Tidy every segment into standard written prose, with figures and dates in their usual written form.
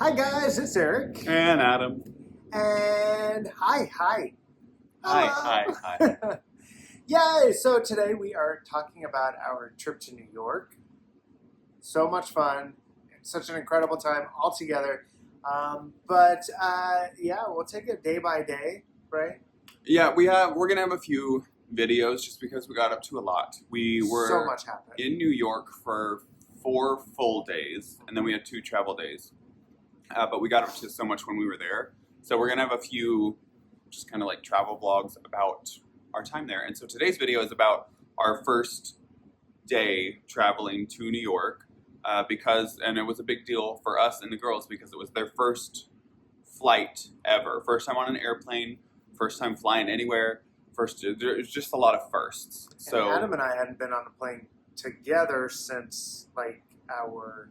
Hi guys, it's Eric. And Adam. And hi. Hi. Yay! So today we are talking about our trip to New York. So much fun. Such an incredible time all together. But we'll take it day by day, right? Yeah, we're gonna have a few videos just because we got up to a lot. We were so much happened in New York for 4 full days, and then we had 2 travel days. But we got up to so much when we were there. So we're gonna have a few just kind of like travel vlogs about our time there. And so today's video is about our first day traveling to New York and it was a big deal for us and the girls because it was their first flight ever. First time on an airplane, first time flying anywhere. There's just a lot of firsts. So Adam and I hadn't been on a plane together since like our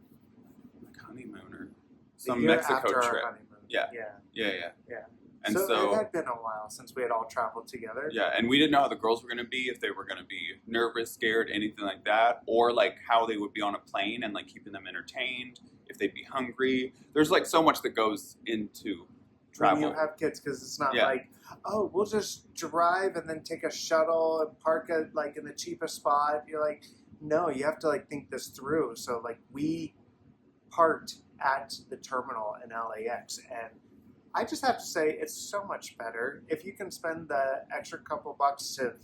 honeymoon or some year Mexico after trip. Our honeymoon. Yeah. And so it had been a while since we had all traveled together. Yeah, and we didn't know how the girls were going to be, if they were going to be nervous, scared, anything like that, or like how they would be on a plane and like keeping them entertained, if they'd be hungry. There's like so much that goes into travel. When you have kids, because it's not like, oh, we'll just drive and then take a shuttle and park it like in the cheapest spot. You're like, no, you have to like think this through. So like we parked at the terminal in LAX, and I just have to say it's so much better if you can spend the extra couple bucks to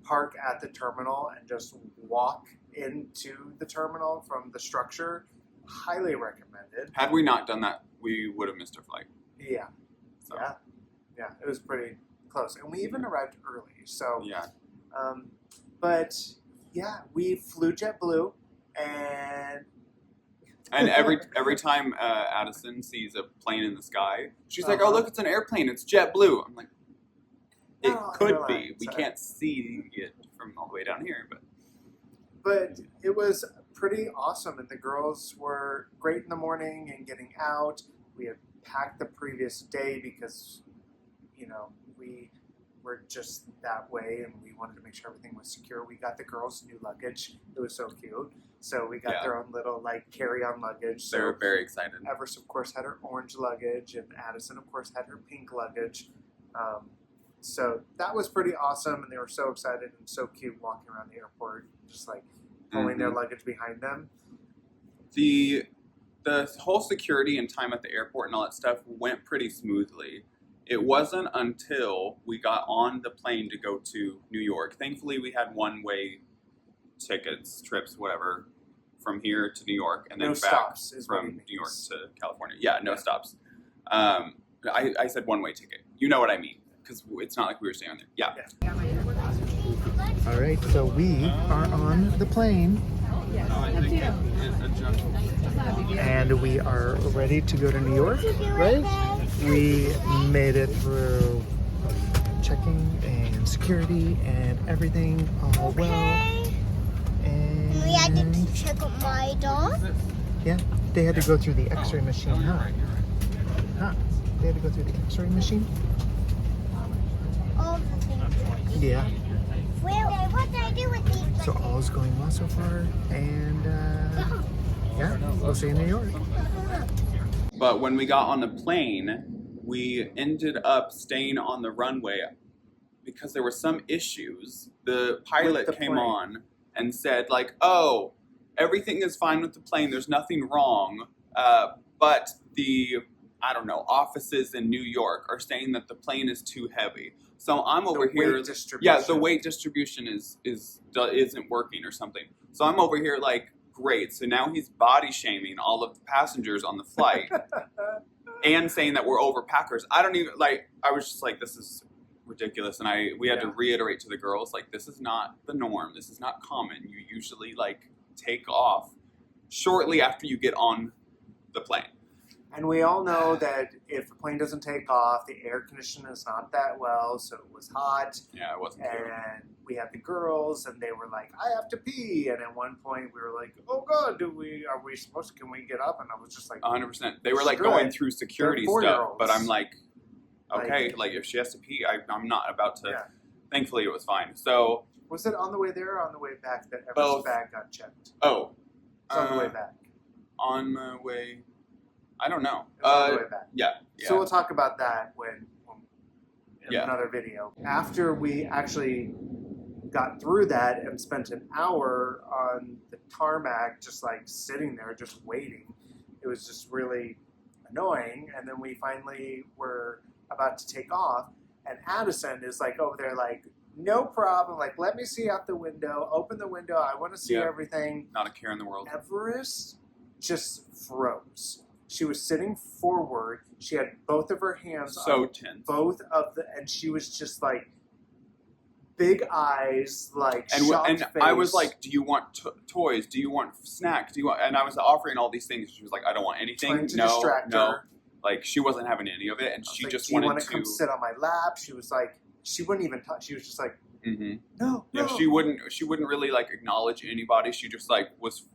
park at the terminal and just walk into the terminal from the structure. Highly recommended. Had we not done that, we would have missed our flight. Yeah. So. Yeah, it was pretty close, and we even arrived early. So yeah. But yeah, we flew JetBlue, and every time Addison sees a plane in the sky, she's like, "Oh, look, it's an airplane. It's JetBlue." I'm like, "It could be. We can't see it from all the way down here, but it was pretty awesome, and the girls were great in the morning and getting out. We had packed the previous day because, we were just that way, and we wanted to make sure everything was secure. We got the girls new luggage. It was so cute. So we got their own little carry-on luggage. So they were very excited. Everest, of course, had her orange luggage, and Addison, of course, had her pink luggage. So that was pretty awesome, and they were so excited and so cute walking around the airport, just pulling their luggage behind them. The whole security and time at the airport and all that stuff went pretty smoothly. It wasn't until we got on the plane to go to New York. Thankfully, we had one-way tickets, trips, whatever, from here to New York and then back from New York to California. Yeah, no stops. I said one-way ticket. You know what I mean, because it's not like we were staying there. Yeah. All right, so we are on the plane. And we are ready to go to New York, right? We made it through checking and security and everything all well. And we had to check out my dog. Yeah, they had to go through the x-ray machine, huh? They had to go through the x-ray machine? All the things. Yeah. Well, what did I do with these? So all is going well so far, and we'll see you in New York. But when we got on the plane, we ended up staying on the runway because there were some issues. The pilot came on and said "Oh, everything is fine with the plane. There's nothing wrong. But the offices in New York are saying that the plane is too heavy." So I'm over here. The weight distribution isn't working or something. So I'm over here great. So now he's body shaming all of the passengers on the flight and saying that we're overpackers. I don't even I was just this is ridiculous. And we had to reiterate to the girls, this is not the norm. This is not common. You usually take off shortly after you get on the plane. And we all know that if the plane doesn't take off, the air conditioning is not that well, so it was hot. Yeah, it wasn't. And we had the girls, and they were like, "I have to pee." And at one point, we were like, "Oh God, can we get up?" And I was just 100%. They were going through security stuff, but I'm okay, if she has to pee, I'm not about to. Yeah. Thankfully, it was fine. So was it on the way there or on the way back that Everest's bag got checked? Oh, it's on the way back. On my way. I don't know. It was all the way back. Yeah. So we'll talk about that in Yeah. another video. After we actually got through that and spent an hour on the tarmac, just like sitting there, just waiting. It was just really annoying. And then we finally were about to take off, and Addison is like over there, like, no problem. Like, let me see out the window. Open the window. I want to see everything. Not a care in the world. Everest just froze. She was sitting forward. She had both of her hands So on tense. both of the, and she was just like big eyes, like shocked and face. I was like, do you want toys? Do you want snacks? Do you want? And I was offering all these things. She was like, I don't want anything. Trying to distract her. Like, she wasn't having any of it, and she like, just do you wanted want to come sit on my lap? She was like, she wouldn't even touch. She was just like, no. Yeah, she wouldn't really like acknowledge anybody. She just like was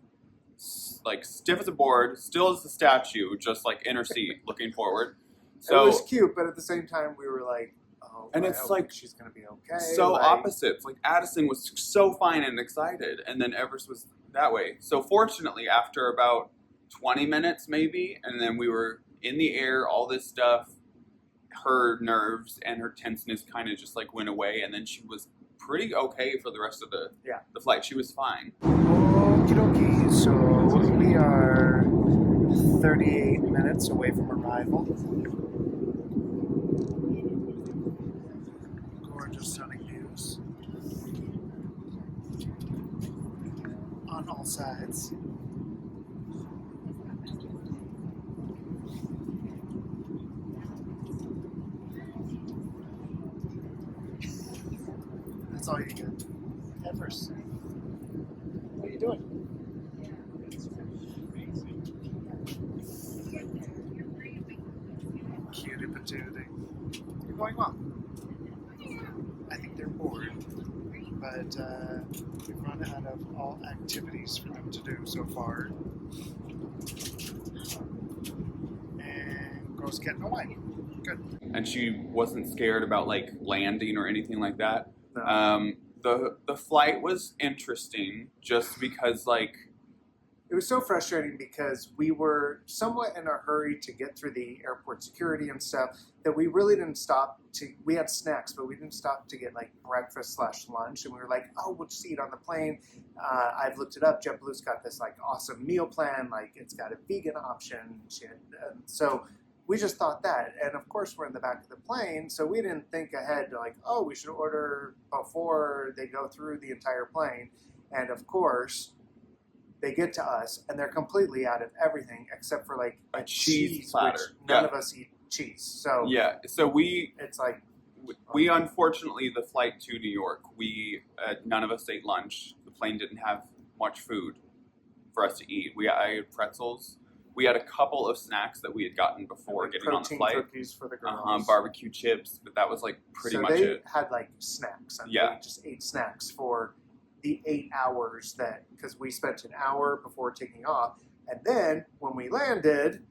like stiff as a board, still as a statue, just like in her seat, looking forward. So it was cute, but at the same time, we were like, oh, and I it's hope like she's gonna be okay. So like, opposites. Like, Addison was so fine and excited, and then Everest was that way. So fortunately, after about 20 minutes maybe, and then we were in the air, all this stuff, her nerves and her tenseness kind of just like went away, and then she was pretty okay for the rest of the flight. She was fine. Okie dokie. So we are 38 minutes away from arrival. Gorgeous stunning views on all sides. That's all you get. Everest. What are you doing? Cutie patootie. You're going well. I think they're bored, but we've run out of all activities for them to do so far. And girls getting away. Good. And she wasn't scared about like landing or anything like that. No. The flight was interesting just because like it was so frustrating because we were somewhat in a hurry to get through the airport security and stuff that we really didn't stop to. We had snacks, but we didn't stop to get like breakfast/lunch. And we were like, oh, we'll just eat on the plane. I've looked it up. JetBlue's got this like awesome meal plan. Like, it's got a vegan option. So we just thought that. And of course, we're in the back of the plane, so we didn't think ahead to like, oh, we should order before they go through the entire plane. And of course, they get to us and they're completely out of everything except for like a cheese platter. Which none of us eat cheese. So so it's like we unfortunately, the flight to New York, none of us ate lunch. The plane didn't have much food for us to eat. I had pretzels. We had a couple of snacks that we had gotten before getting on the flight. Cookies for the girls. Barbecue chips, but that was like pretty much it. So they had like snacks. And we just ate snacks for the 8 hours because we spent an hour before taking off. And then when we landed,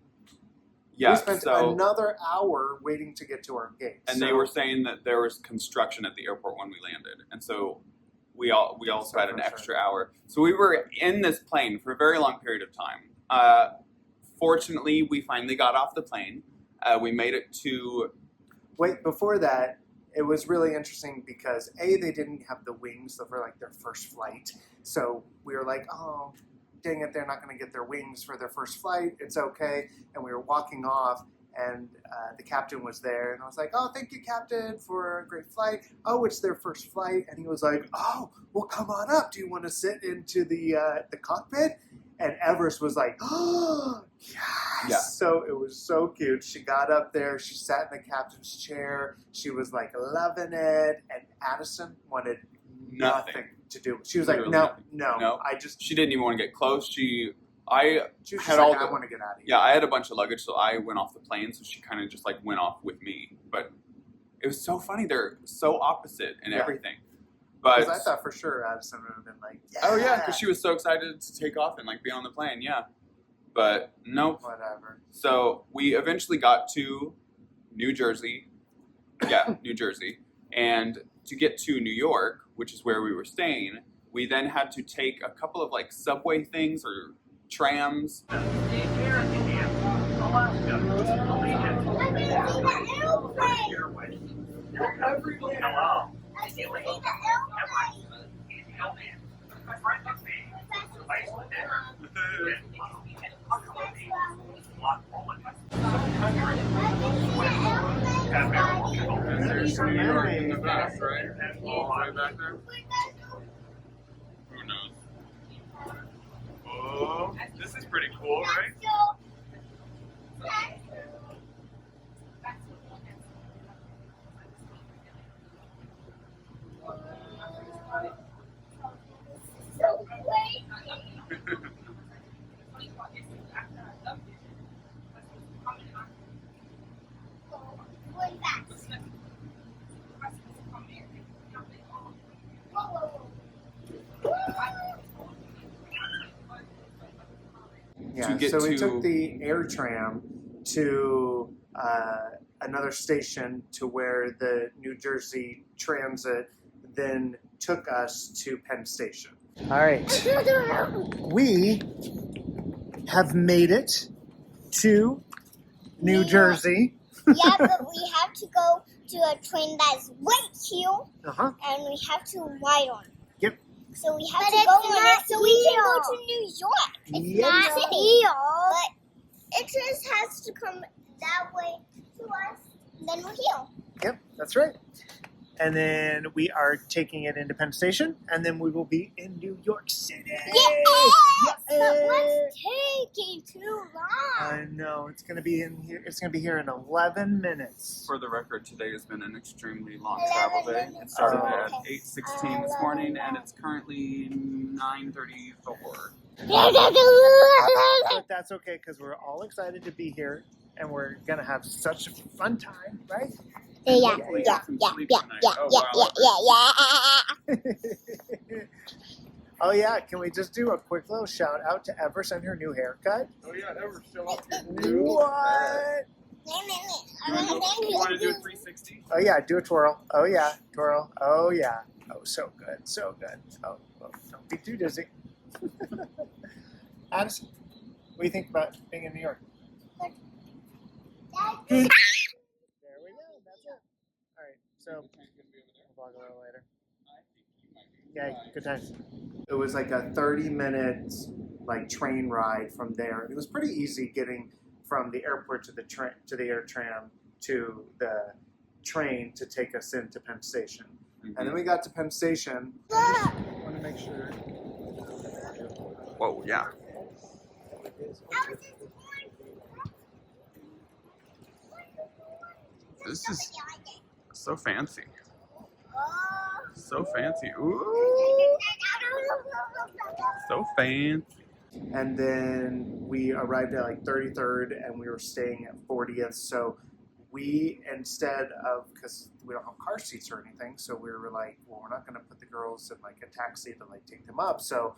we spent another hour waiting to get to our gate. And they were saying that there was construction at the airport when we landed. And so we also had an extra hour. So we were in this plane for a very long period of time. Fortunately, we finally got off the plane. We made it to... Wait, before that, it was really interesting because, A, they didn't have the wings for like their first flight. So we were like, oh, dang it, they're not going to get their wings for their first flight. It's okay. And we were walking off, and the captain was there. And I was like, oh, thank you, Captain, for a great flight. Oh, it's their first flight. And he was like, oh, well, come on up. Do you want to sit into the cockpit? And Everest was like, oh, yes. Yeah. So it was so cute. She got up there. She sat in the captain's chair. She was like loving it. And Addison wanted nothing to do. She was like, no. She didn't even want to get close. She was like, I want to get out of here. Yeah, I had a bunch of luggage, so I went off the plane. So she kind of just like went off with me. But it was so funny. They're so opposite in everything. Because I thought for sure Addison would have been like, yeah. Oh, yeah, because she was so excited to take off and like be on the plane, But nope. Whatever. So we eventually got to New Jersey. Yeah, New Jersey. And to get to New York, which is where we were staying, we then had to take a couple of like subway things or trams. There's New York in the back, right? Way back there. Who knows? Oh, this is pretty cool, right? Yeah, so we took the air tram to another station to where the New Jersey Transit then took us to Penn Station. All right, we have made it to New Jersey. Yeah, but we have to go to a train that's way here, and we have to ride on it. Yep. So we have to go on it so we can go to New York. It's not here. But it just has to come that way to us, then we're here. Yep, that's right. And then we are taking it into Penn Station, and then we will be in New York City. Yes! But what's taking too long? I know, it's gonna be in here. It's gonna be here in 11 minutes. For the record, today has been an extremely long travel day. It started at 8:16 this morning, and it's currently 9:34. But that's okay, because we're all excited to be here, and we're gonna have such a fun time, right? Yeah. Oh yeah, can we just do a quick little shout out to Everest and her new haircut? Oh yeah, Everest, show off your new What? You want to do a 360? Oh yeah, do a twirl. Oh yeah, twirl. Oh yeah. Oh, so good, so good. Oh, don't be too dizzy. Addison, what do you think about being in New York? There we go. That's it. All right. So we'll vlog a little later. Okay. Good times. It was like a 30-minute train ride from there. It was pretty easy getting from the airport to the air tram to the train to take us into Penn Station. Mm-hmm. And then we got to Penn Station. I want to make sure. Whoa! Yeah. This is so fancy. So fancy. Ooh. So fancy. And then we arrived at like 33rd and we were staying at 40th. So we, instead of, because we don't have car seats or anything, so we were like, well, we're not going to put the girls in like a taxi to like take them up. So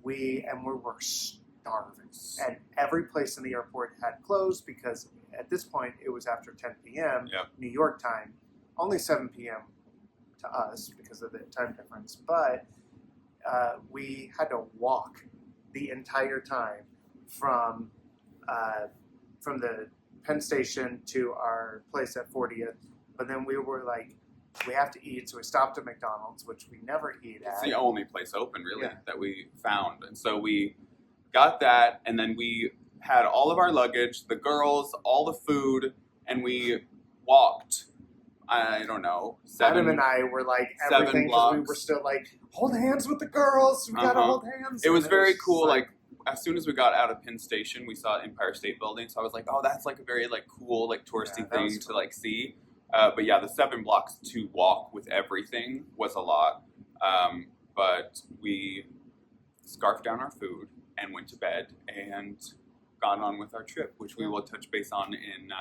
we were starving. And every place in the airport had closed because at this point it was after 10 p.m. New York time, only 7 p.m. to us because of the time difference. But we had to walk the entire time from the Penn Station to our place at 40th. But then we were like, we have to eat, so we stopped at McDonald's, which we never eat at. It's the only place open, really, that we found. And so we got that, and then we had all of our luggage, the girls, all the food, and we walked, I don't know, Adam and I were like everything because we were still like, hold hands with the girls. We gotta hold hands. It was very cool. Like as soon as we got out of Penn Station, we saw Empire State Building. So I was like, oh, that's like a very like cool, like touristy thing to like see. But yeah, the 7 blocks to walk with everything was a lot. But we scarfed down our food and went to bed and got on with our trip, which we will touch base on in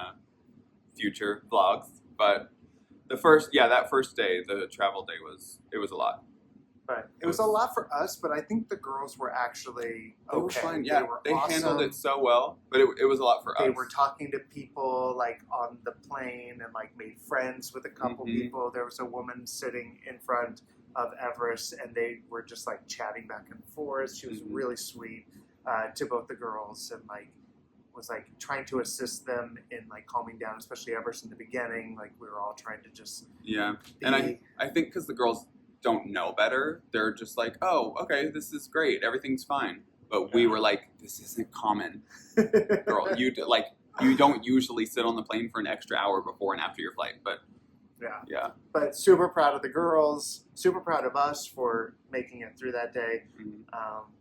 future vlogs. But that first day, the travel day it was a lot. Right. It was a lot for us, but I think the girls were actually okay. They were fine. Yeah, they handled it so well, but it was a lot for us. They were talking to people like on the plane and like made friends with a couple people. There was a woman sitting in front of Everest, and they were just like chatting back and forth. She was really sweet to both the girls, and like was like trying to assist them in like calming down, especially ever since the beginning. Like we were all trying to just and I think because the girls don't know better, they're just like, oh, okay, this is great, everything's fine. But we were like, this isn't common, girl. You don't usually sit on the plane for an extra hour before and after your flight, but yeah. But super proud of the girls, super proud of us for making it through that day,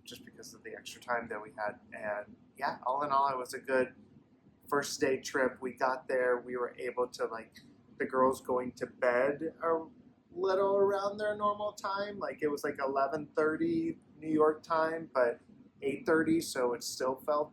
just because of the extra time that we had. And yeah, all in all, it was a good first day trip. We got there, we were able to like the girls going to bed a little around their normal time. Like it was like 11:30 New York time, but 8:30, so it still felt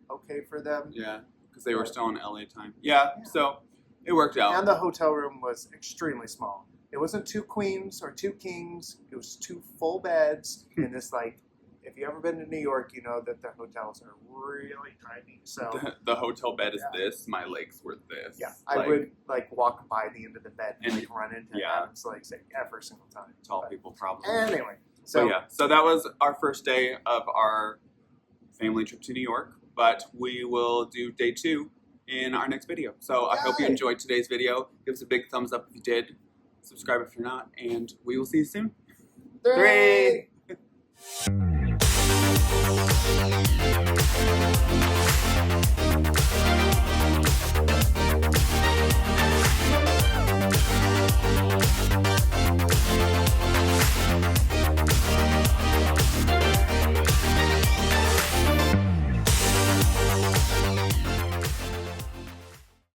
okay for them. Yeah, because they were still in LA time. Yeah, so it worked out. And the hotel room was extremely small. It wasn't 2 queens or 2 kings. It was 2 full beds in this like. If you ever been to New York, you know that the hotels are really tiny. So the hotel bed is this. My legs were this. Yeah, I would like walk by the end of the bed and like run into Adam's legs like every single time. Tall people problem. Anyway, so so that was our first day of our family trip to New York. But we will do day 2 in our next video. So I hope you enjoyed today's video. Give us a big thumbs up if you did. Subscribe if you're not, and we will see you soon. 3